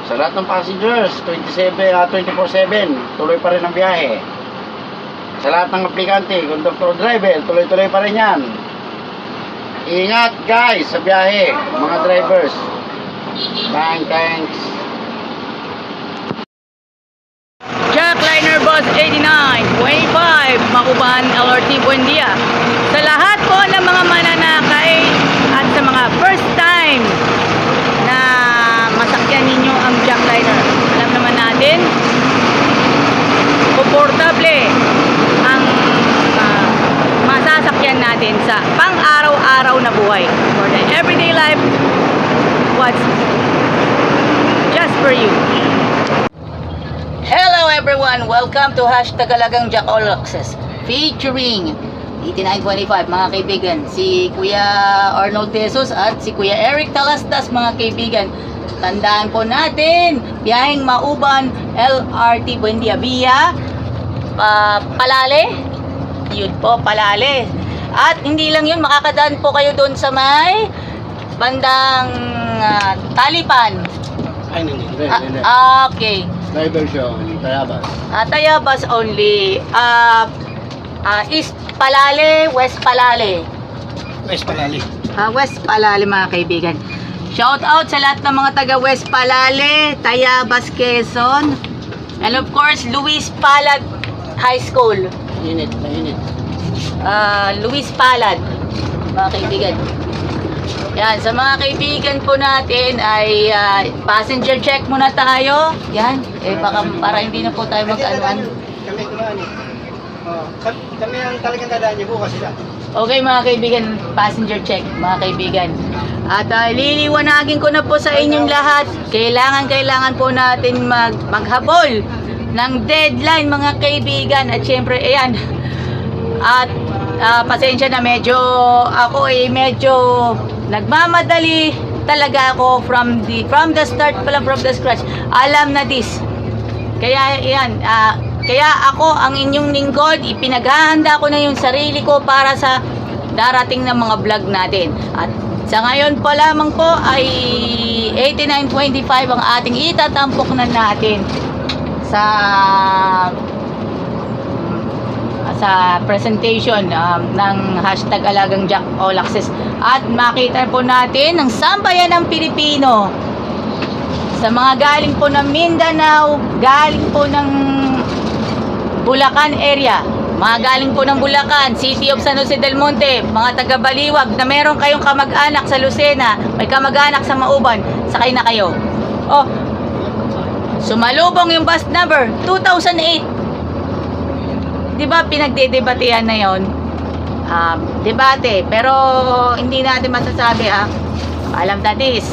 Sa lahat ng passengers, 24/7, tuloy pa rin ang biyahe. Sa lahat ng aplikante, conductor, driver, tuloy-tuloy pa rin yan. Ingat guys sa biyahe, mga drivers. Thanks. Jackliner Bus 8925 Mauban LRT Buendia. Sa lahat po ng mga mananakay at sa mga first time na masakyan ninyo ang Jackliner, alam naman natin komportable ang masasakyan natin sa pang-araw-araw na buhay. For the everyday life, what's just for you. Hello everyone! Welcome to #Alagang Jack All Access featuring 8925 mga kaibigan. Si Kuya Arnold Tesos at si Kuya Eric Talastas mga kaibigan. Tandaan po natin, biyaheng Mauban LRT Buendia via Palale. Yun po, Palale. At hindi lang yun, makakadaan po kayo doon sa may bandang Talipan. Ay, hindi. Okay. Driver show, Tayabas. Tayabas only. East Palale, West Palale. West Palali. West Palale mga kaibigan. Shout out sa lahat ng mga taga West Palale, Tayabas, Quezon. And of course, Luis Palad High School. Mainit. Luis Palad mga kaibigan. Yan, sa mga kaibigan po natin ay passenger check muna tayo. Yan, baka para hindi na po tayo mag-anuan. Kami ang talagang dadaan niyo bukas sila. Okay mga kaibigan, passenger check mga kaibigan. At liliwanagin ko na po sa inyong lahat, kailangan po natin maghabol ng deadline mga kaibigan. At syempre, ayan, at pasensya na medyo nagmamadali talaga ako from the start pala, from the scratch. Alam na this. Kaya yan, kaya ako ang inyong lingkod, ipinaghahanda ko na yung sarili ko para sa darating na mga vlog natin. At sa ngayon pa lamang po ay 8925 ang ating itatampok na natin sa presentation ng #Alagang Jack All Access. At makita po natin ang sambayan ng Pilipino sa mga galing po ng Mindanao, galing po ng Bulacan area, mga galing po ng Bulacan, City of San Jose del Monte, mga taga Baliwag na meron kayong kamag-anak sa Lucena, may kamag-anak sa Mauban, sakay na kayo. Sumalubong yung bus number 2008. Diba pinagdedebatehan na yon? Debate, pero hindi natin masasabi alam na this.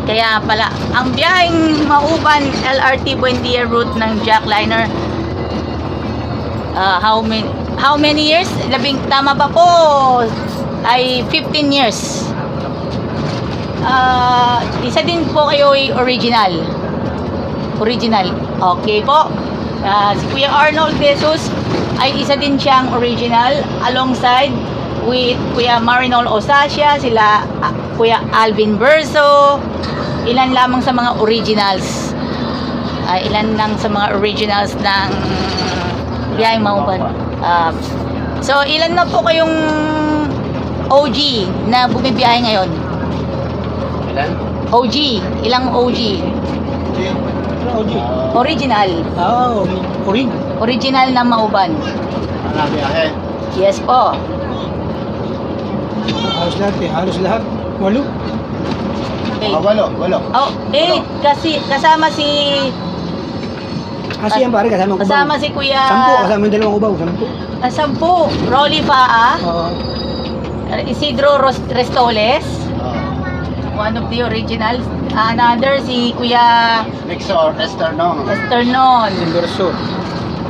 Kaya pala ang biyaheng Mauban LRT Buendia route ng Jackliner, how many years? Tama ba po? Ay 15 years. Isa din po kayo original. Okay po. Si Kuya Arnold Tesos ay isa din siyang original alongside with Kuya Marinol Osasia, sila Kuya Alvin Verso. Ilan lamang sa mga originals. Ilan lang sa mga originals ng biyaheng Mauban. So ilan na po kayong OG na bumibiyahe ngayon? Ilan? OG, ilang OG? Original. Original na Mauban. Ang biyahe. Yes po. Halos lahat. 8. Okay. Walo. Kasi kasama si Kasi yan pare, kasama si Kuya 10, kasama yung dalawang ubaw, 10. Rolly Faa, Isidro Restoles, one of the originals. Another si Kuya Nexor Esternon.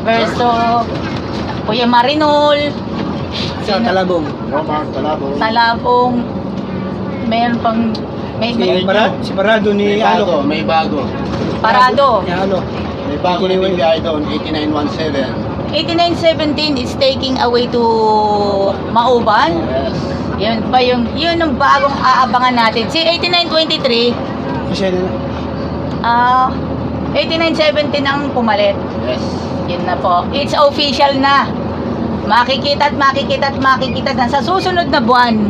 Verso Kuya Marinol, Sa Talabong. Romar Talabong. Meron pang Si Parado ni Alok. May bago. Parado. May bago na bibiyay doon, 8917. 8917 is taking away to Mauban. Yes. Yun pa yun ang bagong aabangan natin. Si 8923, 89.70 ang pumalit. Yes. Yun na po. It's official na. Makikita na sa susunod na buwan.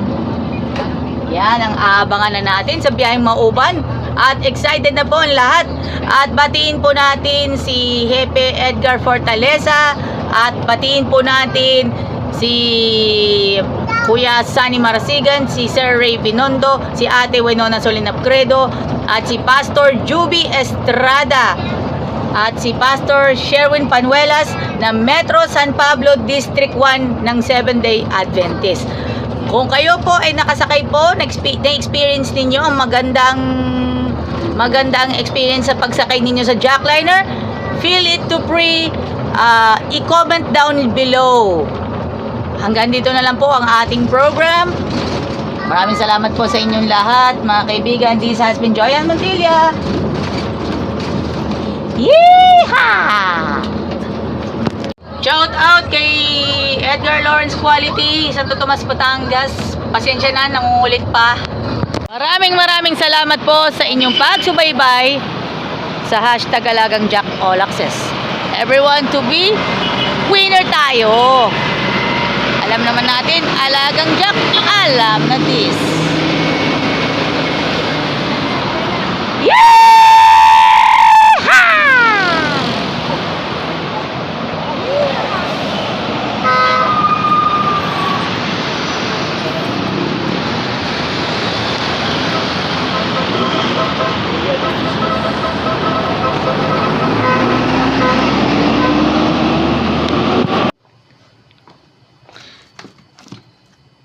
Yan ang aabangan na natin sa biyaheng Mauban. At excited na po ang lahat. At batiin po natin si Hepe Edgar Fortaleza. At batiin po natin si Kuya Sunny Marasigan, si Sir Ray Binondo, si Ate Winona Solinapcredo, at si Pastor Juby Estrada, at si Pastor Sherwin Panuelas ng Metro San Pablo District 1 ng 7-day Adventist. Kung kayo po ay nakasakay po, na-experience ninyo ang magandang experience sa pagsakay ninyo sa jackliner, feel it to free, i-comment down below. Hanggang dito na lang po ang ating program. Maraming salamat po sa inyong lahat, mga kaibigan. This has been Joyan Montilla. Yeehaw! Shout out kay Edgar Lawrence Quality, Santo Tomas, Batangas. Pasensya na, nangungulit pa. Maraming salamat po sa inyong pagsubaybay sa hashtag Alagang Jack All Access. Everyone to be winner tayo. Alam naman natin, Alagang Jack, alam na this.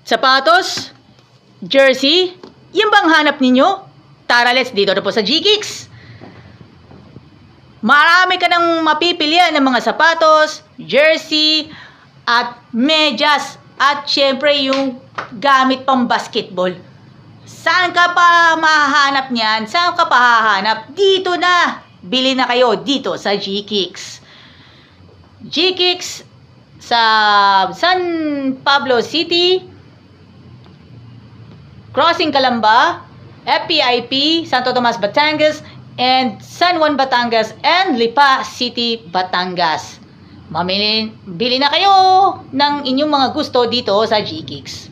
Sapatos, jersey, yung bang hanap ninyo? Tara, let's dito na po sa G-Kicks. Marami ka nang mapipilian ng mga sapatos, jersey, at medyas, at syempre yung gamit pang basketball. Saan ka pa mahahanap niyan? Saan ka pa hahanap? Dito na! Bili na kayo dito sa G-Kicks. G-Kicks sa San Pablo City, Crossing Calamba, FPIP, Santo Tomas, Batangas, and San Juan, Batangas, and Lipa City, Batangas. Bili na kayo ng inyong mga gusto dito sa G-Kicks.